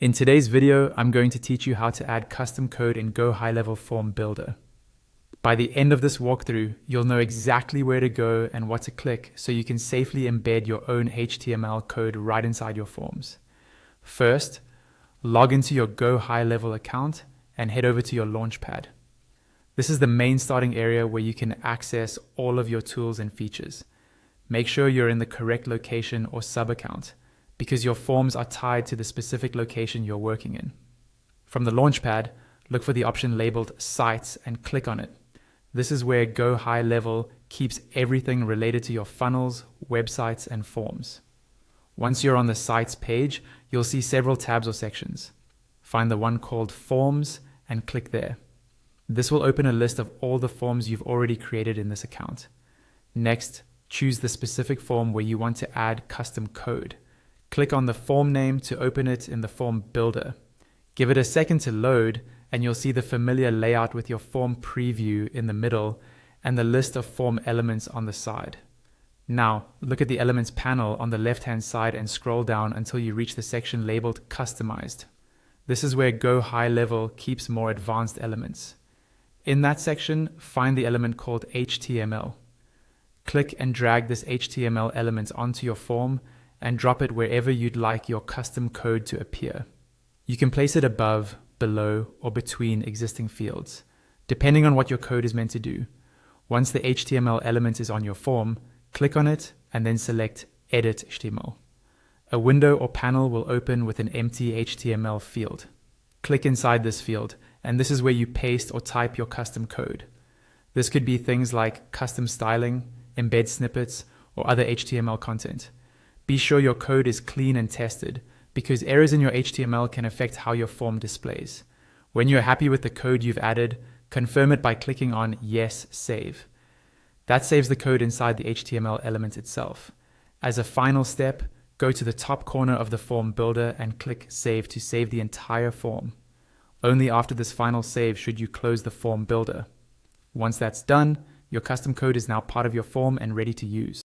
In today's video, I'm going to teach you how to add custom code in GoHighLevel Form Builder. By the end of this walkthrough, you'll know exactly where to go and what to click so you can safely embed your own HTML code right inside your forms. First, log into your GoHighLevel account and head over to your Launchpad. This is the main starting area where you can access all of your tools and features. Make sure you're in the correct location or sub-account, because your forms are tied to the specific location you're working in. From the Launchpad, look for the option labeled Sites and click on it. This is where GoHighLevel keeps everything related to your funnels, websites, and forms. Once you're on the Sites page, you'll see several tabs or sections. Find the one called Forms and click there. This will open a list of all the forms you've already created in this account. Next, choose the specific form where you want to add custom code. Click on the form name to open it in the form builder. Give it a second to load and you'll see the familiar layout with your form preview in the middle and the list of form elements on the side. Now, look at the Elements panel on the left-hand side and scroll down until you reach the section labeled Customized. This is where GoHighLevel keeps more advanced elements. In that section, find the element called HTML. Click and drag this HTML element onto your form and drop it wherever you'd like your custom code to appear. You can place it above, below, or between existing fields, depending on what your code is meant to do. Once the HTML element is on your form, click on it and then select Edit HTML. A window or panel will open with an empty HTML field. Click inside this field, and this is where you paste or type your custom code. This could be things like custom styling, embed snippets, or other HTML content. Be sure your code is clean and tested, because errors in your HTML can affect how your form displays. When you're happy with the code you've added, confirm it by clicking on Yes, Save. That saves the code inside the HTML element itself. As a final step, go to the top corner of the form builder and click Save to save the entire form. Only after this final save should you close the form builder. Once that's done, your custom code is now part of your form and ready to use.